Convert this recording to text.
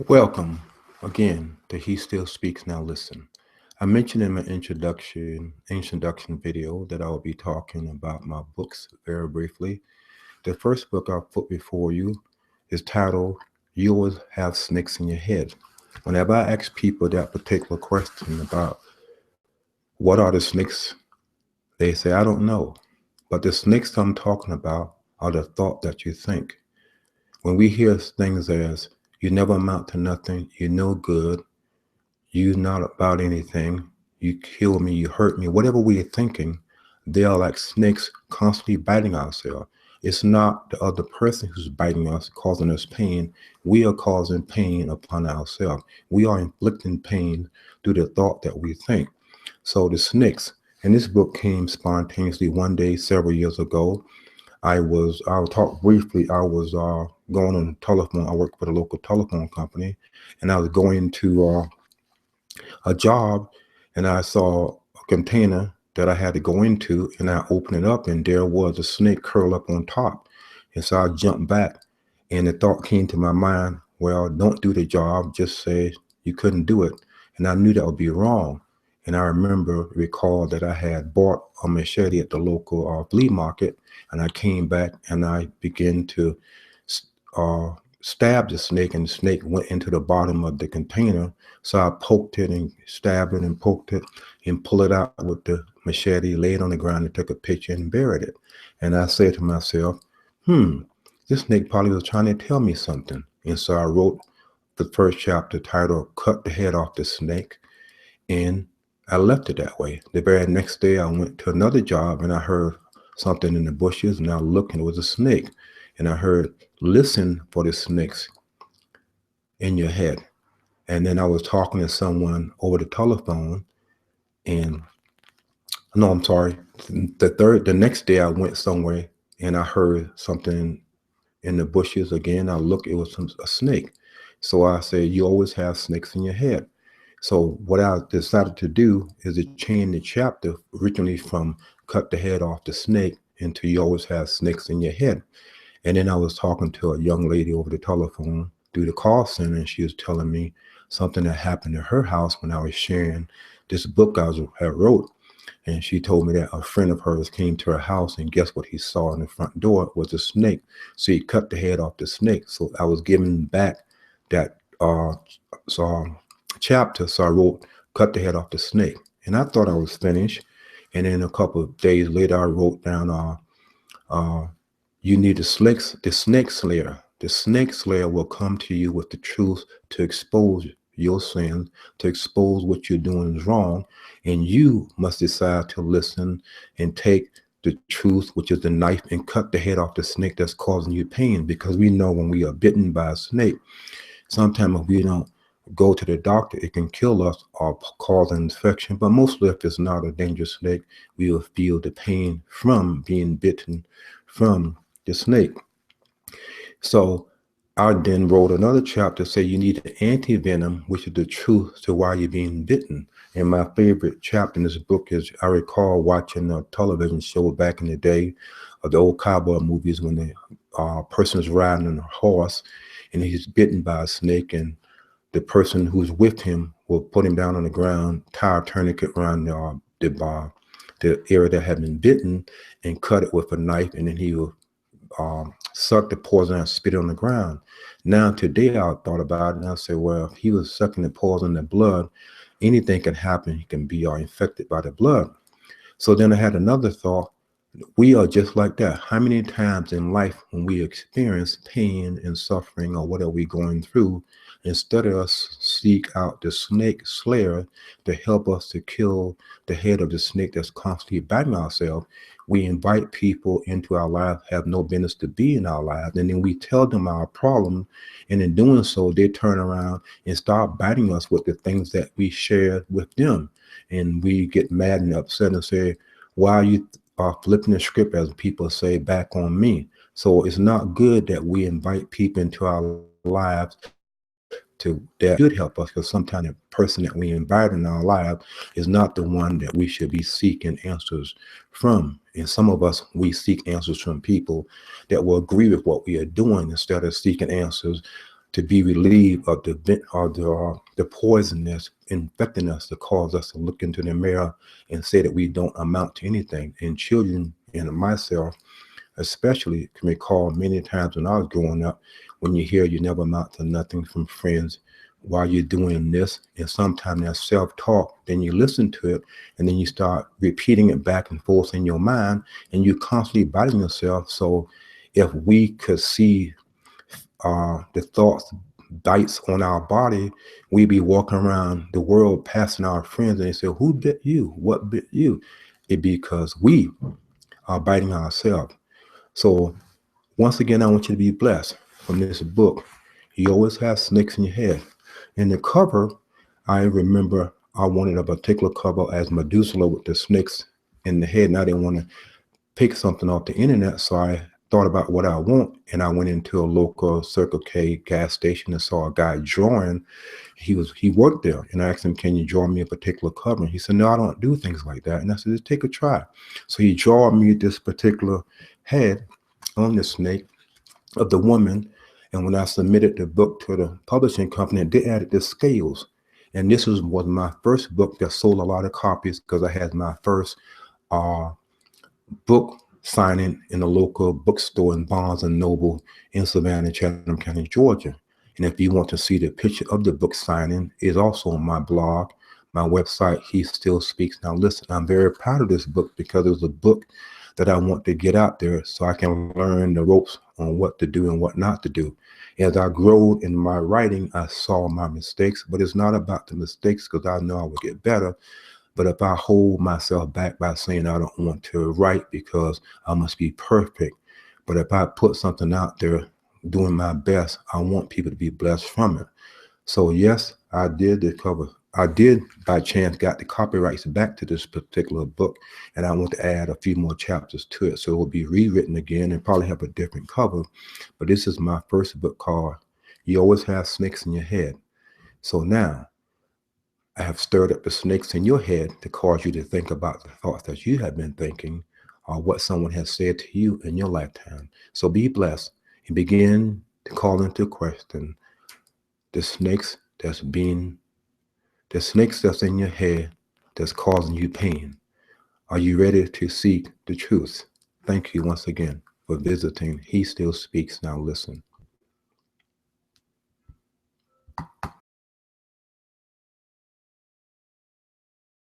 Welcome again to He Still Speaks Now Listen. I mentioned in my introduction video that I will be talking about my books very briefly. The first book I'll put before you is titled You Always Have Snakes in Your Head. Whenever I ask people that particular question about what are the snakes, they say, I don't know. But the snakes I'm talking about are the thought that you think. When we hear things as, you never amount to nothing, you're no good, you're not about anything, you kill me, you hurt me, whatever we're thinking, they are like snakes constantly biting ourselves. It's not the other person who's biting us, causing us pain. We are causing pain upon ourselves. We are inflicting pain through the thought that we think. So the snakes, and this book came spontaneously one day several years ago. I'll talk briefly. I was going on the telephone. I worked for the local telephone company, and I was going to a job, and I saw a container that I had to go into, and I opened it up, and there was a snake curled up on top. And so I jumped back, and the thought came to my mind, well, don't do the job, just say you couldn't do it. And I knew that would be wrong. And I recall that I had bought a machete at the local flea market, and I came back and I began to uh, stab the snake, and the snake went into the bottom of the container. So I poked it and stabbed it and poked it and pulled it out with the machete, laid on the ground and took a picture and buried it. And I said to myself, this snake probably was trying to tell me something. And so I wrote the first chapter titled Cut the Head Off the Snake. And I left it that way. The very next day, I went to another job and I heard something in the bushes, and I looked and it was a snake. And I heard, listen for the snakes in your head. And then I was talking to someone over the telephone, and no, I'm sorry. The next day I went somewhere and I heard something in the bushes again. I looked, it was a snake. So I said, you always have snakes in your head. So what I decided to do is to change the chapter originally from cut the head off the snake into you always have snakes in your head. And then I was talking to a young lady over the telephone through the call center, and she was telling me something that happened in her house when I was sharing this book I wrote. And she told me that a friend of hers came to her house, and guess what he saw in the front door was a snake. So he cut the head off the snake. So I was giving back that chapter. So I wrote, cut the head off the snake. And I thought I was finished. And then a couple of days later, I wrote down, you need the snake slayer. The snake slayer will come to you with the truth to expose your sins, to expose what you're doing is wrong. And you must decide to listen and take the truth, which is the knife, and cut the head off the snake that's causing you pain. Because we know when we are bitten by a snake, sometimes if we don't go to the doctor, it can kill us or cause an infection. But mostly if it's not a dangerous snake, we will feel the pain from being bitten from the snake. So I then wrote another chapter say you need an anti-venom, which is the truth to why you're being bitten. And my favorite chapter in this book is I recall watching a television show back in the day of the old cowboy movies when the person is riding on a horse and he's bitten by a snake, and the person who's with him will put him down on the ground, tie a tourniquet around the area that had been bitten, and cut it with a knife, and then he will suck the poison and spit it on the ground. Now today I thought about it and I said, well, if he was sucking the poison in the blood, anything can happen. He can be infected by the blood. So then I had another thought. We are just like that. How many times in life when we experience pain and suffering or what are we going through, instead of us seek out the snake slayer to help us to kill the head of the snake that's constantly biting ourselves, we invite people into our lives have no business to be in our lives, and then we tell them our problem, and in doing so they turn around and start biting us with the things that we shared with them, and we get mad and upset and say, why are you flipping the script, as people say, back on me? So it's not good that we invite people into our lives that should help us, because sometimes the person that we invite in our life is not the one that we should be seeking answers from. And some of us, we seek answers from people that will agree with what we are doing instead of seeking answers to be relieved of the poison that's infecting us, to cause us to look into the mirror and say that we don't amount to anything. And children and myself especially can recall many times when I was growing up, when you hear you never amount to nothing from friends while you're doing this, and sometimes that self-talk, then you listen to it, and then you start repeating it back and forth in your mind, and you're constantly biting yourself. So if we could see the thoughts bites on our body, we be walking around the world passing our friends, and they say, who bit you? What bit you? It because we are biting ourselves. So once again, I want you to be blessed from this book. You always have snakes in your head. In the cover, I remember I wanted a particular cover as Medusa with the snakes in the head, and I didn't want to pick something off the internet, so I thought about what I want, and I went into a local Circle K gas station and saw a guy drawing. He worked there, and I asked him, can you draw me a particular cover? And he said, no, I don't do things like that. And I said, just take a try. So he drew me this particular head on the snake of the woman. And when I submitted the book to the publishing company, they added the scales. And this was my first book that sold a lot of copies, because I had my first book signing in a local bookstore in Barnes and Noble in Savannah, Chatham County, Georgia. And if you want to see the picture of the book signing, it's also on my blog, my website, He Still Speaks Now Listen. I'm very proud of this book because it was a book that I want to get out there so I can learn the ropes on what to do and what not to do. As I grew in my writing, I saw my mistakes, but it's not about the mistakes, because I know I will get better. But if I hold myself back by saying I don't want to write because I must be perfect, but if I put something out there doing my best, I want people to be blessed from it. So yes, I did the cover. I did by chance got the copyrights back to this particular book, and I want to add a few more chapters to it. So it will be rewritten again and probably have a different cover. But this is my first book called You Always Have Snakes in Your Head. So now I have stirred up the snakes in your head to cause you to think about the thoughts that you have been thinking, or what someone has said to you in your lifetime. So be blessed and begin to call into question the snakes that's in your head that's causing you pain. Are you ready to seek the truth? Thank you once again for visiting He Still Speaks Now Listen.